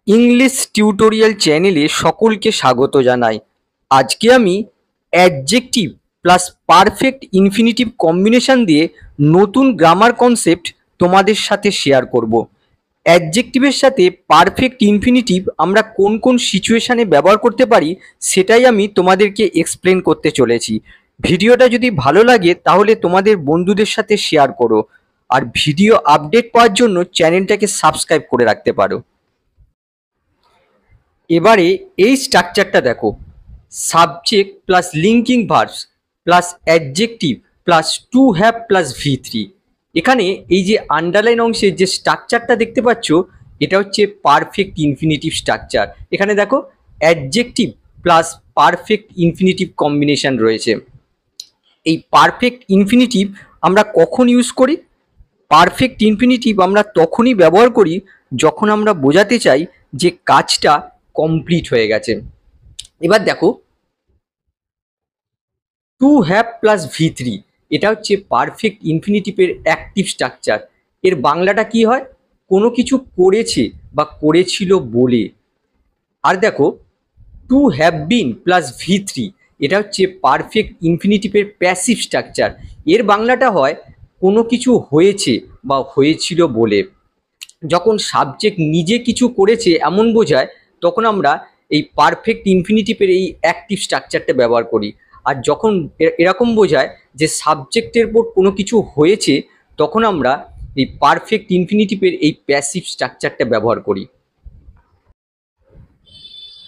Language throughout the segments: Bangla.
ইংলিশ টিউটোরিয়াল চ্যানেলে সকলকে স্বাগত জানাই। আজকে আমি adjective plus perfect infinitive combination দিয়ে নতুন গ্রামার কনসেপ্ট তোমাদের সাথে শেয়ার করব। অ্যাডজেক্টিভের সাথে পারফেক্ট ইনফিনিটিভ আমরা কোন কোন সিচুয়েশানে ব্যবহার করতে পারি সেটাই আমি তোমাদেরকে এক্সপ্লেন করতে চলেছি। ভিডিওটা যদি ভালো লাগে তাহলে তোমাদের বন্ধুদের সাথে শেয়ার করো, আর ভিডিও আপডেট পাওয়ার জন্য চ্যানেলটাকে সাবস্ক্রাইব করে রাখতে পারো। এবারে এই স্ট্রাকচারটা দেখো, subject plus linking verbs plus adjective plus to have plus V3। এখানে এই যে আন্ডারলাইন অংশে যে স্ট্রাকচারটা দেখতে পাচ্ছ এটা হচ্ছে পারফেক্ট ইনফিনিটিভ স্ট্রাকচার। এখানে দেখো adjective plus perfect infinitive combination রয়েছে। এই পারফেক্ট ইনফিনিটিভ আমরা কখন ইউজ করি? পারফেক্ট ইনফিনিটিভ আমরা তখনই ব্যবহার করি যখন আমরা বোঝাতে চাই যে কাজটা কমপ্লিট হয়ে গেছে। এবার দেখো টু হ্যাভ প্লাস V3 এটা হচ্ছে পারফেক্ট ইনফিনিটিভের অ্যাক্টিভ স্ট্রাকচার। এর বাংলাটা কি হয়? কোনো কিছু করেছে বা করেছিল বলে। আর দেখো to have been plus V3 এটা হচ্ছে পারফেক্ট ইনফিনিটিভের প্যাসিভ স্ট্রাকচার। এর বাংলাটা হয় কোনো কিছু হয়েছে বা হয়েছিল বলে। যখন সাবজেক্ট নিজে কিছু করেছে এমন বোঝায় তখন আমরা এই পারফেক্ট ইনফিনিটিভের এই অ্যাক্টিভ স্ট্রাকচারটা ব্যবহার করি। আর যখন এরকম বোঝায় যে সাবজেক্টের উপর কোনো কিছু হয়েছে তখন আমরা এই পারফেক্ট ইনফিনিটিভের এই প্যাসিভ স্ট্রাকচারটা ব্যবহার করি।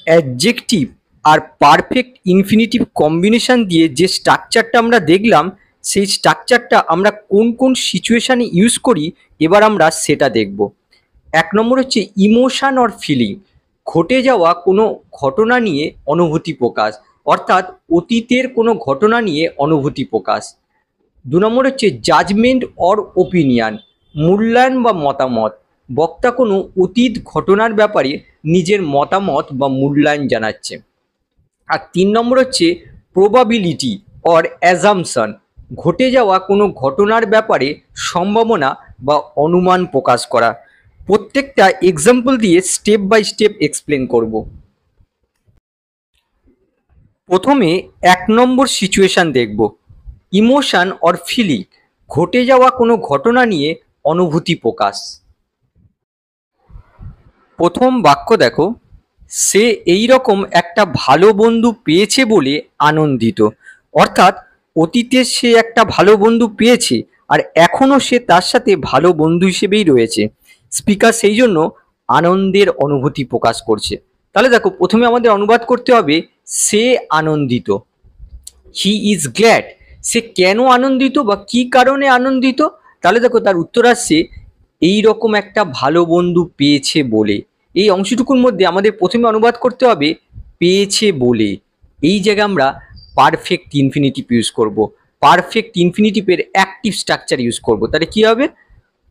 অ্যাডজেক্টিভ আর পারফেক্ট ইনফিনিটিভ কম্বিনেশন দিয়ে যে স্ট্রাকচারটা আমরা দেখলাম সেই স্ট্রাকচারটা আমরা কোন কোন সিচুয়েশানে ইউজ করি এবার আমরা সেটা দেখব। এক নম্বর হচ্ছে ইমোশন অর ফিলিং, ঘটে যাওয়া কোনো ঘটনা নিয়ে অনুভূতি প্রকাশ, অর্থাৎ অতীতের কোনো ঘটনা নিয়ে অনুভূতি প্রকাশ। দু নম্বর হচ্ছে জাজমেন্ট অর ওপিনিয়ন, মূল্যায়ন বা মতামত, বক্তা কোনো অতীত ঘটনার ব্যাপারে নিজের মতামত বা মূল্যায়ন জানাচ্ছে। আর তিন নম্বর হচ্ছে প্রবাবিলিটি অর অ্যাজাম্পশন, ঘটে যাওয়া কোনো ঘটনার ব্যাপারে সম্ভাবনা বা অনুমান প্রকাশ করা। প্রত্যেকটা এক্সাম্পল দিয়ে স্টেপ বাই স্টেপ এক্সপ্লেন করব। প্রথমে এক নম্বর সিচুয়েশান দেখব, ইমোশন অর ফিলিং, ঘটে যাওয়া কোনো ঘটনা নিয়ে অনুভূতি প্রকাশ। প্রথম বাক্য দেখো, সে এই রকম একটা ভালো বন্ধু পেয়েছে বলে আনন্দিত। অর্থাৎ অতীতে সে একটা ভালো বন্ধু পেয়েছে আর এখনও সে তার সাথে ভালো বন্ধু হিসেবেই রয়েছে। স্পিকার সেই জন্য আনন্দের অনুভূতি প্রকাশ করছে। তাহলে দেখো প্রথমে আমাদের অনুবাদ করতে হবে সে আনন্দিত, হি ইজ গ্ল্যাড, সে কেন আনন্দিত বা কি কারণে আনন্দিত। তাহলে দেখো তার উত্তর আসছে এই রকম একটা ভালো বন্ধু পেয়েছে বলে। এই অংশটুকুর মধ্যে আমাদের প্রথমে অনুবাদ করতে হবে পেয়েছে বলে। এই জায়গায় আমরা পারফেক্ট ইনফিনিটিভ ইউজ করব, পারফেক্ট ইনফিনিটিভের অ্যাক্টিভ স্ট্রাকচার ইউজ করব। তাহলে কি হবে?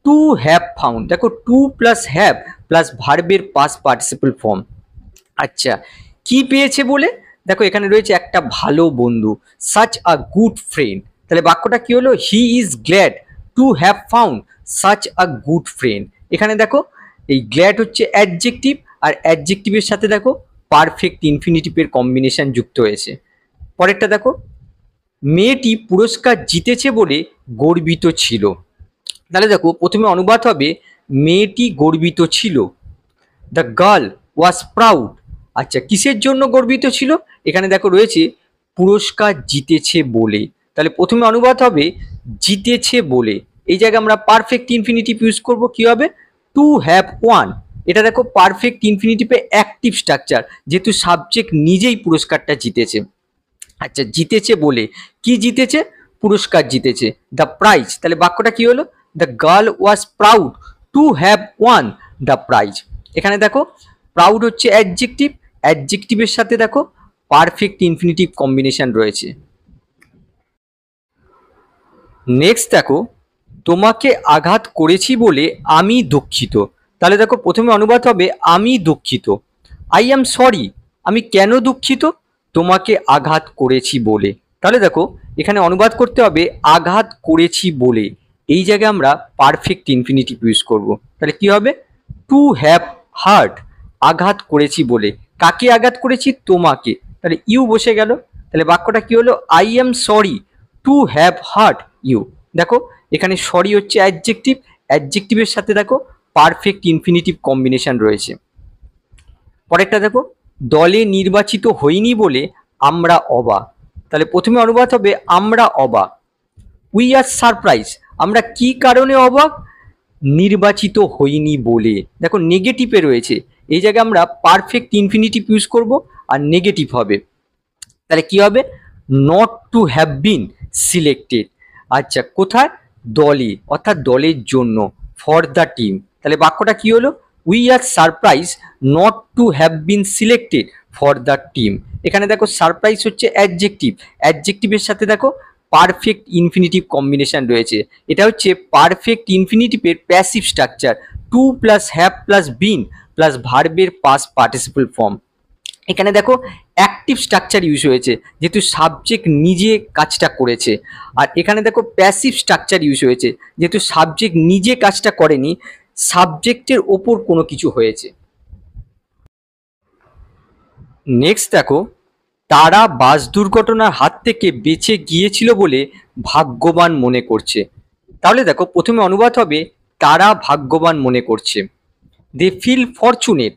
টু হ্যাভ ফাউন্ড, দেখো টু প্লাস হ্যাভ প্লাস ভার্বের পাস্ট পার্টিসিপল ফর্ম। আচ্ছা, কি পেয়েছে বলে? দেখো এখানে রয়েছে একটা ভালো বন্ধু, সাচ আ গুড ফ্রেন্ড। তাহলে বাক্যটা কি হলো? He is glad to have found such a good friend. এখানে দেখো এই গ্ল্যাড হচ্ছে অ্যাডজেক্টিভ আর অ্যাডজেক্টিভের সাথে দেখো পারফেক্ট ইনফিনিটিভের কম্বিনেশন যুক্ত হয়েছে। পরেরটা দেখো, মেয়েটি পুরস্কার জিতেছে বলে গর্বিত ছিল। তাহলে দেখো প্রথমে অনুবাদ হবে মেয়েটি গর্বিত ছিল, দ্য গার্ল ওয়াজ প্রাউড। আচ্ছা, কিসের জন্য গর্বিত ছিল? এখানে দেখো রয়েছে পুরস্কার জিতেছে বলে। তাহলে প্রথমে অনুবাদ হবে জিতেছে বলে। এই জায়গায় আমরা পারফেক্ট ইনফিনিটিভ ইউজ করব, কি হবে? To have one. এটা দেখো পারফেক্ট ইনফিনিটিভে অ্যাক্টিভ স্ট্রাকচার, যেহেতু সাবজেক্ট নিজেই পুরস্কারটা জিতেছে। আচ্ছা, জিতেছে বলে, কি জিতেছে? পুরস্কার জিতেছে, দ্য প্রাইজ। তাহলে বাক্যটা কি হলো? The girl was proud to have one the prize. এখানে দেখো প্রাউড হচ্ছে অ্যাডজেক্টিভ, অ্যাডজেক্টিভের সাথে দেখো পারফেক্ট ইনফিনিটিভ কম্বিনেশন রয়েছে। নেক্সট দেখো, তোমাকে আঘাত করেছি বলে আমি দুঃখিত। তাহলে দেখো প্রথমে অনুবাদ হবে আমি দুঃখিত, আই অ্যাম সরি। আমি কেন দুঃখিত? তোমাকে আঘাত করেছি বলে। তাহলে দেখো এখানে অনুবাদ করতে হবে আঘাত করেছি বলে। এই জায়গায় আমরা পারফেক্ট ইনফিনিটিভ ইউজ করব। তাহলে কি হবে? টু হ্যাভ হার্ট, আঘাত করেছি বলে। কাকে আঘাত করেছি? তোমাকে। তাহলে ইউ বসে গেল। তাহলে বাক্যটা কি হলো? I am sorry to have hurt you. দেখো এখানে সরি হচ্ছে অ্যাডজেক্টিভ, অ্যাডজেক্টিভের সাথে দেখো পারফেক্ট ইনফিনিটিভ কম্বিনেশন রয়েছে। পরেরটা দেখো, দলে নির্বাচিত হইনি বলে আমরা অবাক। তাহলে প্রথমে অনুবাদ হবে আমরা অবাক। উই আর সারপ্রাইজ, আমরা কি কারণে অবাক? নির্বাচিত হইনি বলে। দেখো নেগেটিভে রয়েছে, এই জায়গায় আমরা পারফেক্ট ইনফিনিটিভ ইউজ করব আর নেগেটিভ হবে। তাহলে কি হবে? Not to have been selected. আচ্ছা কোথায়? দলে, অর্থাৎ দলের জন্য, ফর দ্য টিম। তাহলে বাক্যটা কি হলো? We are surprise not to have been selected for the team. এখানে দেখো সারপ্রাইজ হচ্ছে অ্যাডজেক্টিভ, অ্যাডজেক্টিভের সাথে দেখো পারফেক্ট ইনফিনিটিভ কম্বিনেশন রয়েছে। এটা হচ্ছে পারফেক্ট ইনফিনিটিভের passive structure, to plus have plus been plus ভার্বের পাস্ট পার্টিসিপল ফর্ম। এখানে দেখো অ্যাক্টিভ স্ট্রাকচার ইউজ হয়েছে যেহেতু সাবজেক্ট নিজে কাজটা করেছে, আর এখানে দেখো প্যাসিভ স্ট্রাকচার ইউজ হয়েছে যেহেতু সাবজেক্ট নিজে কাজটা করেনি, সাবজেক্টের ওপর কোনো কিছু হয়েছে। নেক্সট দেখো, তারা বাস দুর্ঘটনার হাত থেকে বেঁচে গিয়েছিল বলে ভাগ্যবান মনে করছে। তাহলে দেখো প্রথমে অনুবাদ হবে তারা ভাগ্যবান মনে করছে। They feel fortunate.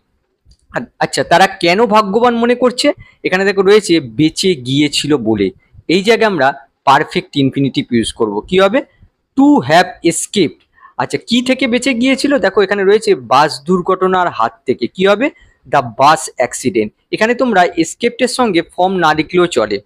আচ্ছা তারা কেন ভাগ্যবান মনে করছে? এখানে দেখো রয়েছে বেঁচে গিয়েছিল বলে। এই জায়গায় আমরা পারফেক্ট ইনফিনিটিভ ইউজ করব। কি হবে? To have escaped. আচ্ছা কি থেকে বেঁচে গিয়েছিল? দেখো এখানে রয়েছে বাস দুর্ঘটনার হাত থেকে। কি হবে? The bus accident. এখানে তোমরা এসকেপডের সঙ্গে ফর্ম না লিখলেও চলে।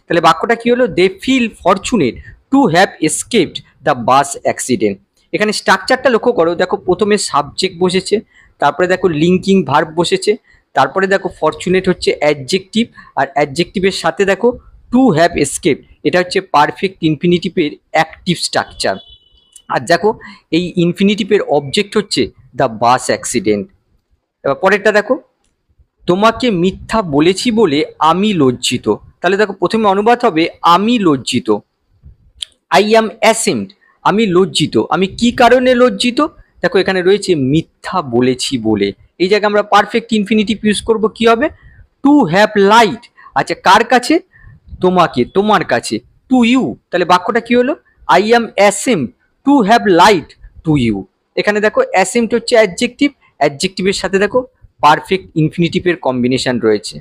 তাহলে বাক্যটা কি হলো? They feel fortunate to have escaped the bus accident. এখানে স্ট্রাকচারটা লক্ষ্য করো, দেখো প্রথমে সাবজেক্ট বসেছে, তারপরে দেখো লিঙ্কিং ভার্ব বসেছে, তারপরে দেখো ফরচুনেট হচ্ছে অ্যাডজেক্টিভ, আর অ্যাডজেক্টিভের সাথে দেখো টু হ্যাভ এসকেপ, এটা হচ্ছে পারফেক্ট ইনফিনিটিভের অ্যাক্টিভ স্ট্রাকচার। আর দেখো এই ইনফিনিটিভের অবজেক্ট হচ্ছে দ্য বাস অ্যাক্সিডেন্ট। এবার পরেরটা দেখো, তোমাকে মিথ্যা বলেছি বলে আমি লজ্জিত। তাহলে দেখো প্রথমে অনুবাদ হবে আমি লজ্জিত। আই অ্যাম অ্যাসেমড, আমি লজ্জিত। আমি কি কারণে লজ্জিত? দেখো এখানে রয়েছে মিথ্যা বলেছি বলে। এই জায়গায় আমরা পারফেক্ট ইনফিনিটিভ ইউজ করব। কি হবে? To have light. আচ্ছা কার কাছে? তোমাকে, তোমার কাছে। To you. তাহলে বাক্যটা কি হলো? I am ashamed to have light to you. এখানে দেখো অ্যাসেমড হচ্ছে অ্যাডজেক্টিভ, অ্যাডজেক্টিভের সাথে দেখো পারফেক্ট ইনফিনিটিভের কম্বিনেশন রয়েছে।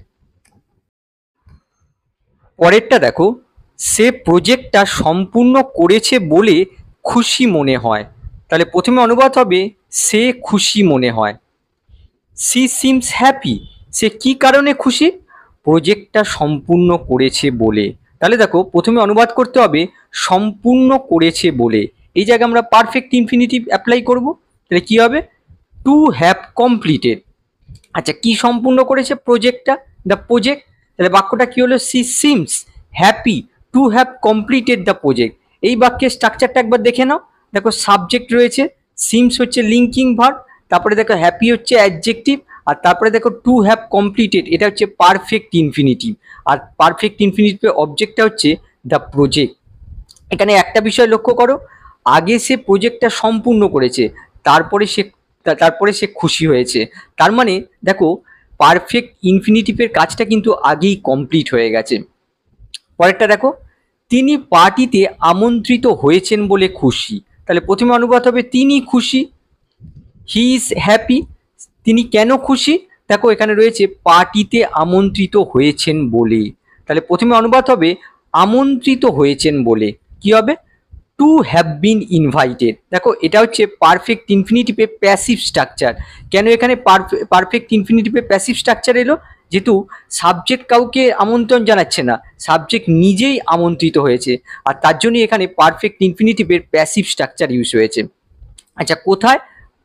পরেরটা দেখো, সে প্রজেক্টটা সম্পূর্ণ করেছে বলে খুশি মনে হয়। তাহলে প্রথমে অনুবাদ হবে সে খুশি মনে হয়। সি সিমস হ্যাপি, সে কি কারণে খুশি? প্রজেক্টটা সম্পূর্ণ করেছে বলে। তাহলে দেখো প্রথমে অনুবাদ করতে হবে সম্পূর্ণ করেছে বলে। এই জায়গায় আমরা পারফেক্ট ইনফিনিটিভ অ্যাপ্লাই করব। তাহলে কি হবে? To have completed. আচ্ছা কি সম্পূর্ণ করেছে? প্রজেক্টটা, দ্য প্রজেক্ট। তাহলে বাক্যটা কি হলো? She seems happy to have completed the project. এই বাক্যের স্ট্রাকচারটা একবার দেখে নাও। দেখো সাবজেক্ট রয়েছে, সিমস হচ্ছে লিঙ্কিং ভার্ব, তারপরে দেখো হ্যাপি হচ্ছে অ্যাডজেক্টিভ, আর তারপরে দেখো টু হ্যাভ কমপ্লিটেড, এটা হচ্ছে পারফেক্ট ইনফিনিটিভ। আর পারফেক্ট ইনফিনিটিভের অবজেক্টটা হচ্ছে দ্য প্রজেক্ট। এখানে একটা বিষয় লক্ষ্য করো, আগে সে প্রজেক্টটা সম্পূর্ণ করেছে, তারপরে সে খুশি হয়েছে। তার মানে দেখো পারফেক্ট ইনফিনিটিভের কাজটা কিন্তু আগেই কমপ্লিট হয়ে গেছে। পরেরটা দেখো, তিনি পার্টিতে আমন্ত্রিত হয়েছেন বলে খুশি। তাহলে প্রথমে অনুবাদ হবে তিনি খুশি। হি ইজ হ্যাপি, তিনি কেন খুশি? দেখো এখানে রয়েছে পার্টিতে আমন্ত্রিত হয়েছেন বলে। তাহলে প্রথমে অনুবাদ হবে আমন্ত্রিত হয়েছেন বলে। কি হবে? To have been invited. দেখো এটা হচ্ছে পারফেক্ট ইনফিনিটিভে প্যাসিভ স্ট্রাকচার। কেন এখানে পারফেক্ট ইনফিনিটিভে প্যাসিভ স্ট্রাকচার এলো? যেহেতু সাবজেক্ট কাউকে আমন্ত্রণ জানাচ্ছে না, সাবজেক্ট নিজেই আমন্ত্রিত হয়েছে, আর তার জন্যই এখানে পারফেক্ট ইনফিনিটিভের প্যাসিভ স্ট্রাকচার ইউজ হয়েছে। আচ্ছা কোথায়?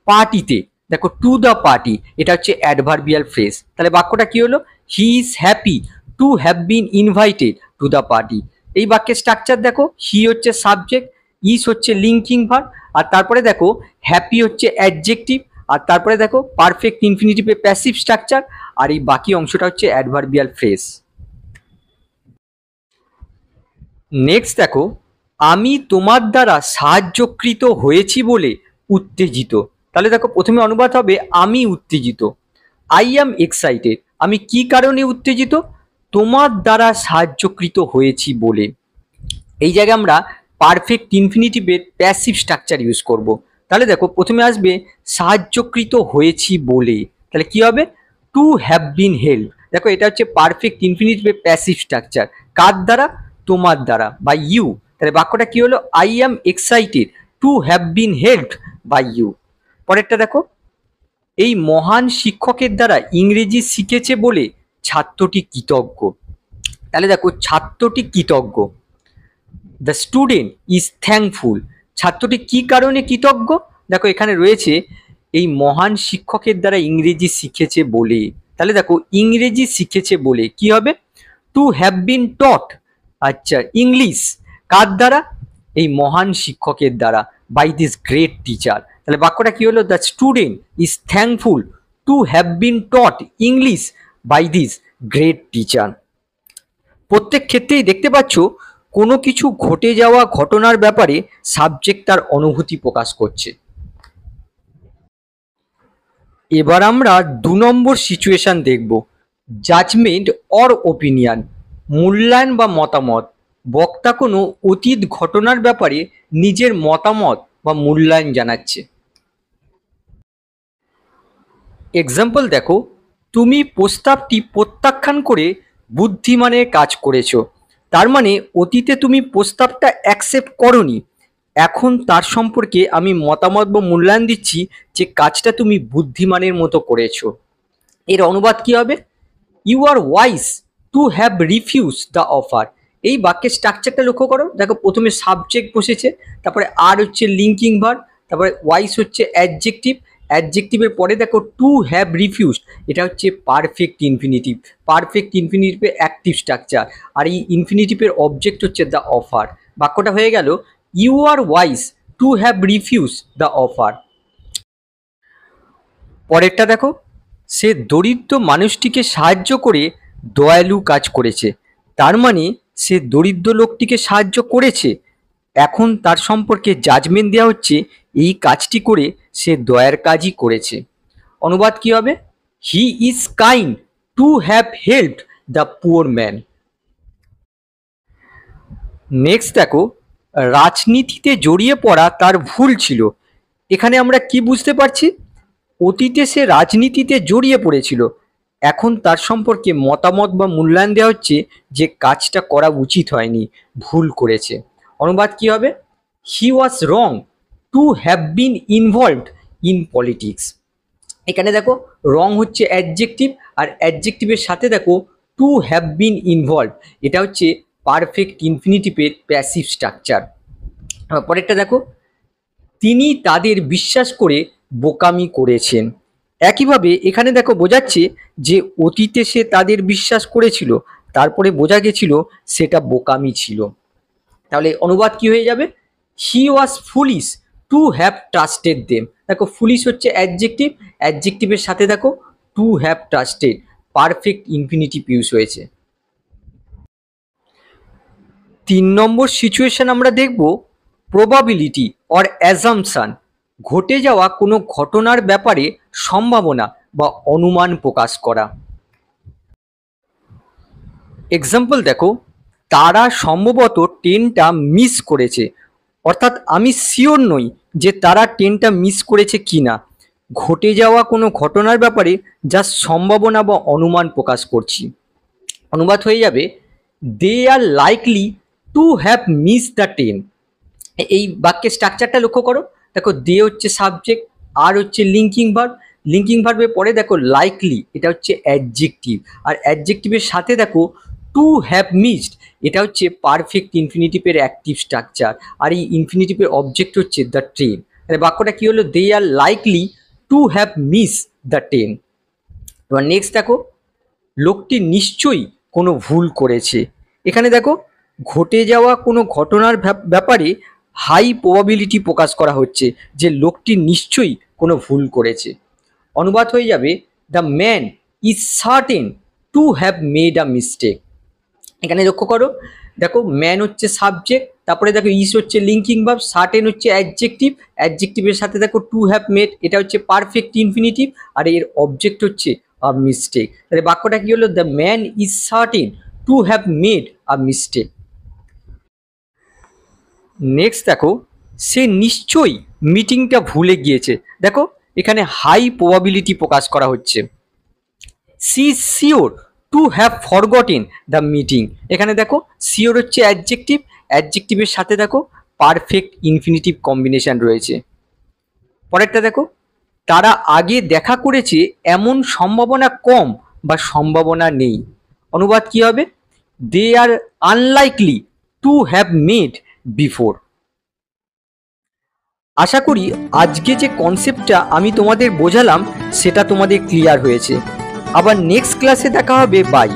পার্টিতে। দেখো টু দ্য পার্টি, এটা হচ্ছে অ্যাডভার্বিয়াল ফ্রেজ। তাহলে বাক্যটা কি হলো? He is happy to have been invited to the party. এই বাক্যের স্ট্রাকচার দেখো, হি হচ্ছে সাবজেক্ট, ইজ হচ্ছে লিঙ্কিং ভার্ব, আর তারপরে দেখো হ্যাপি হচ্ছে অ্যাডজেক্টিভ, আর তারপরে দেখো পারফেক্ট ইনফিনিটিভে প্যাসিভ স্ট্রাকচার, আর এই বাকি অংশটা হচ্ছে অ্যাডভার্বিয়াল ফ্রেজ। নেক্সট দেখো, আমি তোমার দ্বারা সাহায্যকৃত হয়েছি বলে উত্তেজিত। তাহলে দেখো প্রথমে অনুবাদ হবে আমি উত্তেজিত। আই অ্যাম এক্সাইটেড, আমি কি কারণে উত্তেজিত? তোমার দ্বারা সাহায্যকৃত হয়েছি বলে। এই জায়গায় আমরা পারফেক্ট ইনফিনিটিভের প্যাসিভ স্ট্রাকচার ইউজ করব। তাহলে দেখো প্রথমে আসবে সাহায্যকৃত হয়েছি বলে, তাহলে কি হবে? To have been help. দেখো এটা হচ্ছে পারফেক্ট ইনফিনিটিভের প্যাসিভ স্ট্রাকচার। কার দ্বারা? তোমার দ্বারা, বাই ইউ। তাহলে বাক্যটা কি হলো? I am excited to have been helped by you. পরেরটা দেখো, এই মহান শিক্ষকের দ্বারা ইংরেজি শিখেছে বলে ছাত্রটি কৃতজ্ঞ। তাহলে দেখো ছাত্রটি কৃতজ্ঞ, দ্য স্টুডেন্ট ইজ থ্যাঙ্কফুল। ছাত্রটি কি কারণে কৃতজ্ঞ? দেখো এখানে রয়েছে এই মহান শিক্ষকের দ্বারা ইংরেজি শিখেছে বলে। তাহলে দেখো ইংরেজি শিখেছে বলে কি হবে? টু হ্যাভ বিন টট, আচ্ছা ইংলিশ কার দ্বারা? এই মহান শিক্ষকের দ্বারা, বাই দিস গ্রেট টিচার। তাহলে বাক্যটা কি হলো? The student is thankful to have been taught English by this great teacher. প্রত্যেক ক্ষেত্রেই দেখতে পাচ্ছ কোনো কিছু ঘটে যাওয়া ঘটনার ব্যাপারে সাবজেক্ট তার অনুভূতি প্রকাশ করছে। এবার আমরা 2 নম্বর সিচুয়েশন দেখব, জাজমেন্ট অর ওপিনিয়ন, মূল্যায়ন বা মতামত। বক্তা কোনো অতীত ঘটনার ব্যাপারে নিজের মতামত বা মূল্যায়ন জানাচ্ছে। এক্সাম্পল দেখো, তুমি প্রস্তাবটি প্রত্যাখ্যান করে বুদ্ধিমানের কাজ করেছো। তার মানে অতীতে তুমি প্রস্তাবটা অ্যাকসেপ্ট করনি, এখন তার সম্পর্কে আমি মতামত বা মূল্যায়ন দিচ্ছি যে কাজটা তুমি বুদ্ধিমানের মতো করেছো। এর অনুবাদ কি হবে? You are wise to have refuse the offer. এই বাক্যের স্ট্রাকচারটা লক্ষ্য করো, দেখো প্রথমে সাবজেক্ট বসেছে, তারপরে আর হচ্ছে লিঙ্কিং ভার্ব, তারপরে ওয়াইজ হচ্ছে অ্যাডজেক্টিভ, অ্যাডজেক্টিভের পরে দেখো টু হ্যাভ রিফিউজড, এটা হচ্ছে পারফেক্ট ইনফিনিটিভ। পারফেক্ট ইনফিনিটিভের অ্যাক্টিভ স্ট্রাকচার, আর এই ইনফিনিটিভের অবজেক্ট হচ্ছে দ্য অফার। বাক্যটা হয়ে গেল you are wise to have refuse the offer. পরেরটা দেখো, সে দরিদ্র মানুষটিকে সাহায্য করে দয়ালু কাজ করেছে। তার মানে সে দরিদ্র লোকটিকে সাহায্য করেছে, এখন তার সম্পর্কে জাজমেন্ট দেওয়া হচ্ছে এই কাজটি করে সে দয়ার কাজই করেছে। অনুবাদ কি হবে? He is kind to have helped the poor man. Next দেখো, রাজনীতিতে জড়িয়ে পড়া তার ভুল ছিল। এখানে আমরা কি বুঝতে পারছি? অতীতে সে রাজনীতিতে জড়িয়ে পড়েছিল, এখন তার সম্পর্কে মতামত বা মূল্যায়ন দেওয়া হচ্ছে যে কাজটা করা উচিত হয়নি, ভুল করেছে। অনুবাদ কি হবে? He was wrong to have been involved in politics. এখানে দেখো রং হচ্ছে অ্যাডজেক্টিভ, আর অ্যাডজেক্টিভের সাথে দেখো টু হ্যাভ বিন ইনভলভ, এটা হচ্ছে পারফেক্ট ইনফিনিটিভের প্যাসিভ স্ট্রাকচার। পরেরটা দেখো, তিনি তাদের বিশ্বাস করে বোকামি করেছেন। একইভাবে এখানে দেখো বোঝাচ্ছে যে অতীতে সে তাদের বিশ্বাস করেছিল, তারপরে বোঝা গেছিল সেটা বোকামি ছিল। তাহলে অনুবাদ কি হয়ে যাবে? He was foolish to have trusted them. দেখো ফুলিশ হচ্ছে অ্যাডজেক্টিভ, অ্যাডজেক্টিভের সাথে দেখো to have trusted, perfect infinitive use হয়েছে। 3 নম্বর সিচুয়েশন আমরা দেখব প্রবাবিলিটি অর অ্যাজাম্পশন, ঘটে যাওয়া কোনো ঘটনার ব্যাপারে সম্ভাবনা বা অনুমান প্রকাশ করা। এক্সাম্পল দেখো, তারা সম্ভবত ট্রেনটা মিস করেছে, অর্থাৎ আমি শিওর নই যে তারা ট্রেনটা মিস করেছে কি না। ঘটে যাওয়া কোনো ঘটনার ব্যাপারে যা সম্ভাবনা বা অনুমান প্রকাশ করছি। অনুবাদ হয়ে যাবে they are likely to have miss the train. এই বাক্যের স্ট্রাকচারটা লক্ষ্য করো, দেখো দে হচ্ছে সাবজেক্ট, আর হচ্ছে লিঙ্কিং ভার্ব, লিঙ্কিং ভার্বের পরে দেখো লাইকলি, এটা হচ্ছে অ্যাডজেক্টিভ, আর অ্যাডজেক্টিভের সাথে দেখো টু হ্যাভ মিসড, এটা হচ্ছে পারফেক্ট ইনফিনিটিভের অ্যাক্টিভ স্ট্রাকচার, আর এই ইনফিনিটিভের অবজেক্ট হচ্ছে দ্য ট্রেন। তাহলে বাক্যটা কি হলো? They are likely to have miss the train. এবার নেক্সট দেখো, লোকটি নিশ্চয়ই কোনো ভুল করেছে। এখানে দেখো ঘটে যাওয়া কোনো ঘটনার ব্যাপারে হাই প্রবাবিলিটি প্রকাশ করা হচ্ছে যে লোকটি নিশ্চয়ই কোনো ভুল করেছে। অনুবাদ হয়ে যাবে the man is certain two have made a mistake. এখানে লক্ষ্য করো, দেখো ম্যান হচ্ছে সাবজেক্ট, তারপরে দেখো ইজ হচ্ছে লিঙ্কিং ভার্ব, সার্টেন হচ্ছে অ্যাডজেক্টিভ, অ্যাডজেক্টিভের সাথে দেখো টু হ্যাভ মেড, এটা হচ্ছে পারফেক্ট ইনফিনিটিভ, আর এর অবজেক্ট হচ্ছে আ মিস্টেক। তাহলে বাক্যটা কি হলো? The man is certain two have made a mistake. Next দেখো, সে নিশ্চয়ই মিটিংটা ভুলে গিয়েছে। দেখো এখানে হাই প্রবাবিলিটি প্রকাশ করা হচ্ছে। She sure to have forgotten the meeting. এখানে দেখো শিওর হচ্ছে অ্যাডজেক্টিভ, অ্যাডজেক্টিভের সাথে দেখো পারফেক্ট ইনফিনিটিভ কম্বিনেশন রয়েছে। পরেরটা দেখো, তারা আগে দেখা করেছে এমন সম্ভাবনা কম বা সম্ভাবনা নেই। অনুবাদ কি হবে? They are unlikely to have made before. আশা করি আজকে যে কনসেপ্টটা আমি তোমাদের বোঝালাম সেটা তোমাদের ক্লিয়ার হয়েছে। আবার নেক্সট ক্লাসে দেখা হবে। বাই।